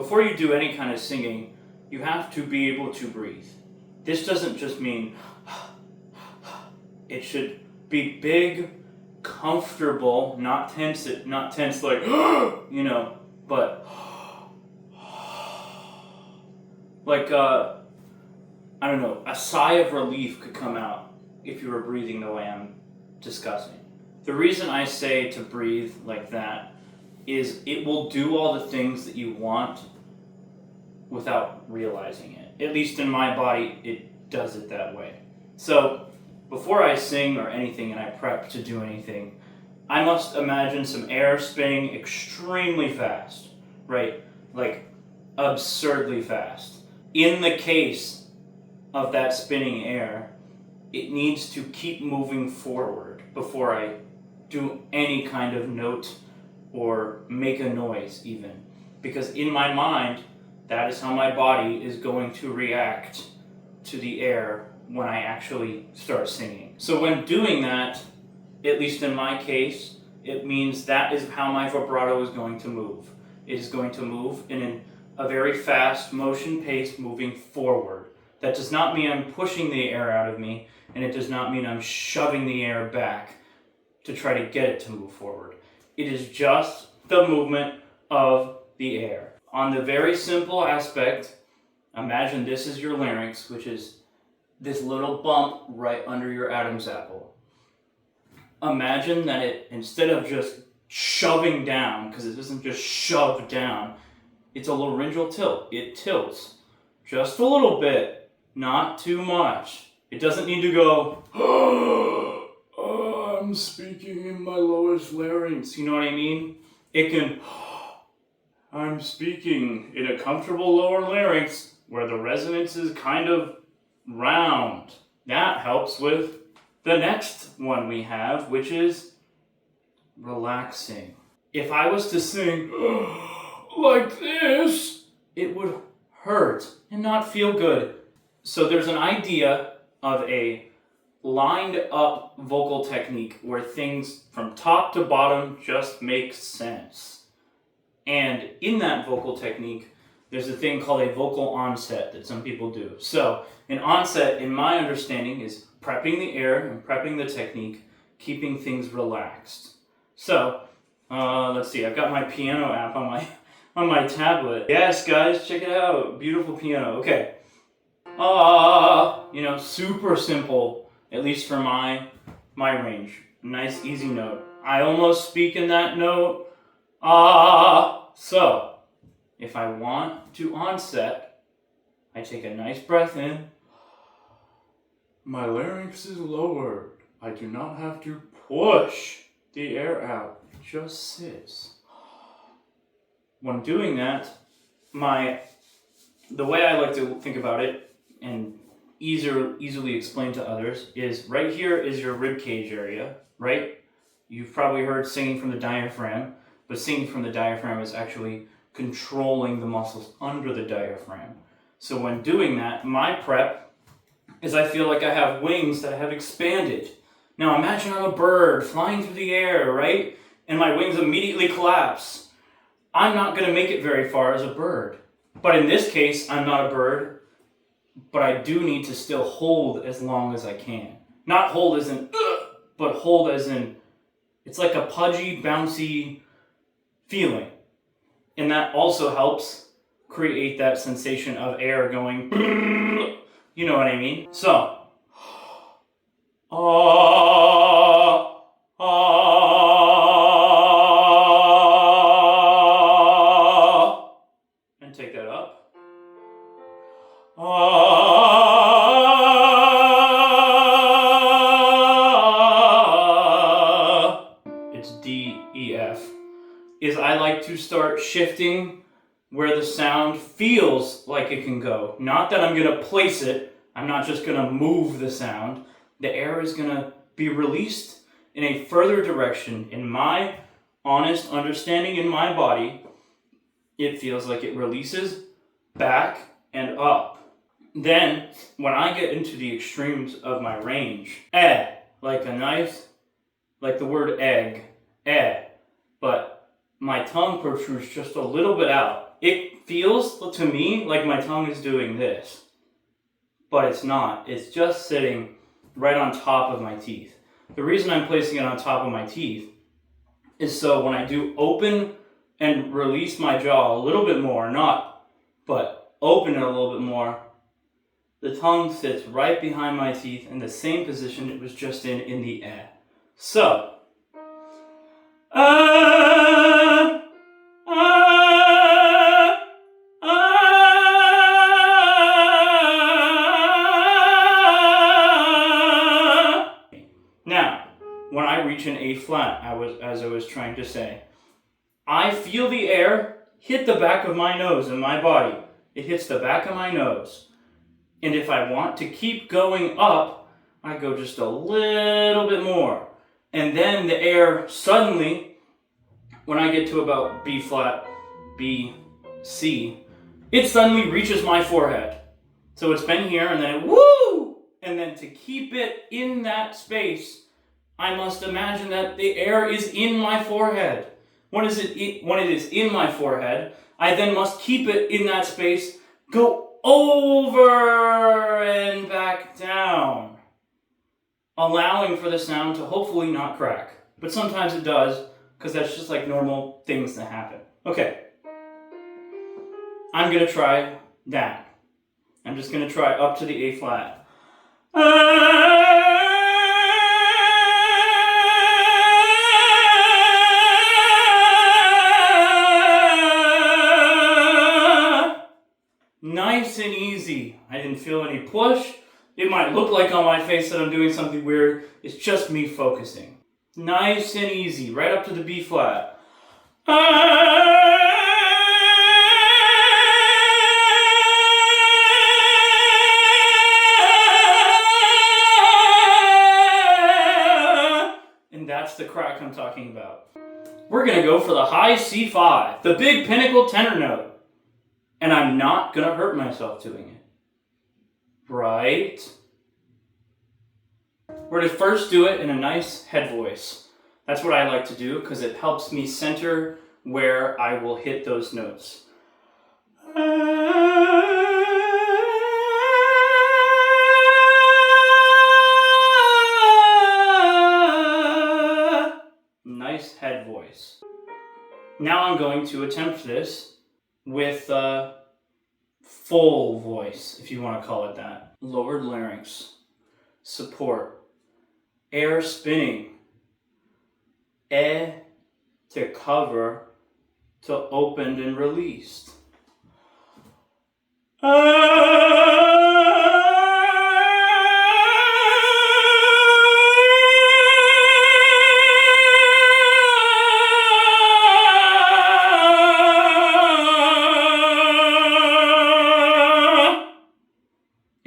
before you do any kind of singing, you have to be able to breathe. This doesn't just mean, it should be big, comfortable, not tense like, but like, I don't know, a sigh of relief could come out if you were breathing the way I'm discussing. The reason I say to breathe like that is it will do all the things that you want without realizing it. At least in my body, it does it that way. So before I sing or anything and I prep to do anything, I must imagine some air spinning extremely fast, right? Like absurdly fast. In the case of that spinning air, it needs to keep moving forward before I do any kind of note or make a noise even. Because in my mind, that is how my body is going to react to the air when I actually start singing. So when doing that, at least in my case, it means that is how my vibrato is going to move. It is going to move in a very fast motion pace moving forward. That does not mean I'm pushing the air out of me, and it does not mean I'm shoving the air back to try to get it to move forward. It is just the movement of the air. On the very simple aspect, imagine this is your larynx, which is this little bump right under your Adam's apple. Imagine that it, instead of just shoving down, because it doesn't just shove down, it's a laryngeal tilt. It tilts just a little bit, not too much. It doesn't need to go, I'm speaking in my lowest larynx. You know what I mean? It can, I'm speaking in a comfortable lower larynx where the resonance is kind of round. That helps with the next one we have, which is relaxing. If I was to sing like this, it would hurt and not feel good. So there's an idea of a lined up vocal technique where things from top to bottom just make sense. And in that vocal technique, there's a thing called a vocal onset that some people do. So an onset, in my understanding, is prepping the air and prepping the technique, keeping things relaxed. So let's see, I've got my piano app on my tablet. Yes, guys, check it out. Beautiful piano. Okay. Super simple, at least for my range. Nice, easy note. I almost speak in that note. So, if I want to onset, I take a nice breath in. My larynx is lowered. I do not have to push the air out. It just sits. When doing that, the way I like to think about it and easily explain to others is right here is your rib cage area, right? You've probably heard singing from the diaphragm, but singing from the diaphragm is actually controlling the muscles under the diaphragm. So when doing that, my prep is I feel like I have wings that have expanded. Now imagine I'm a bird flying through the air, right? And my wings immediately collapse. I'm not going to make it very far as a bird. But in this case, I'm not a bird, but I do need to still hold as long as I can. Not hold as in, but hold as in, it's like a pudgy, bouncy feeling. And that also helps create that sensation of air going, you know what I mean? So, and take that up. It's D, E, F. Is I like to start shifting where the sound feels like it can go. Not that I'm going to place it. I'm not just going to move the sound. The air is going to be released in a further direction. In my honest understanding in my body, it feels like it releases back and up. Then, when I get into the extremes of my range, like a knife, like the word egg, but my tongue protrudes just a little bit out. It feels to me like my tongue is doing this, but it's not. It's just sitting right on top of my teeth. The reason I'm placing it on top of my teeth is so when I do open and release my jaw a little bit more, but open it a little bit more, the tongue sits right behind my teeth in the same position it was just in the eh. So, Now, when I reach an A flat, as I was trying to say, I feel the air hit the back of my nose and my body. It hits the back of my nose. And if I want to keep going up, I go just a little bit more. And then the air suddenly, when I get to about B flat, B, C, it suddenly reaches my forehead. So it's been here and then it woo! And then to keep it in that space, I must imagine that the air is in my forehead. When it is in my forehead, I then must keep it in that space, go over and back down, allowing for the sound to hopefully not crack. But sometimes it does, because that's just like normal things that happen. Okay, I'm going to try that. I'm just going to try up to the A flat. Nice and easy. I didn't feel any push. It might look like on my face that I'm doing something weird. It's just me focusing. Nice and easy, right up to the B flat. And that's the crack I'm talking about. We're gonna go for the high C5, the big pinnacle tenor note. And I'm not gonna hurt myself doing it. Right? We're gonna first do it in a nice head voice. That's what I like to do because it helps me center where I will hit those notes. Nice head voice. Now I'm going to attempt this with full voice, if you want to call it that. Lowered larynx, support, air spinning, to cover, to opened and released.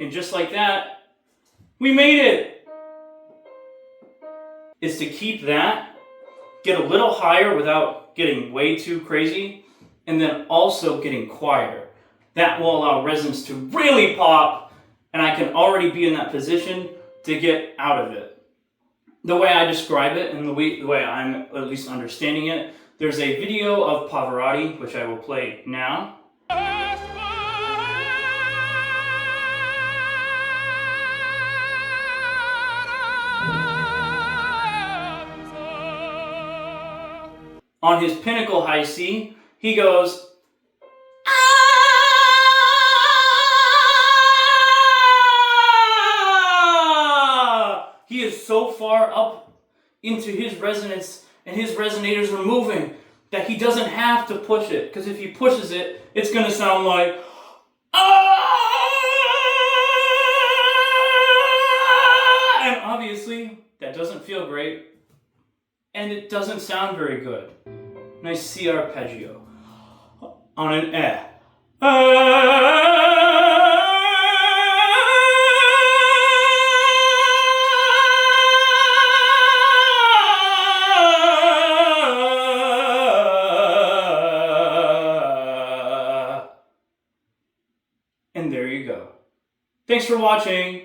And just like that, we made it! Is to keep that, get a little higher without getting way too crazy, and then also getting quieter. That will allow resonance to really pop, and I can already be in that position to get out of it. The way I describe it, and the way I'm at least understanding it, there's a video of Pavarotti, which I will play now. On his pinnacle high C, he goes, ah! He is so far up into his resonance, and his resonators are moving, that he doesn't have to push it, because if he pushes it, it's going to sound like, ah! And obviously, that doesn't feel great, and it doesn't sound very good. Nice C arpeggio on an eh. And there you go. Thanks for watching.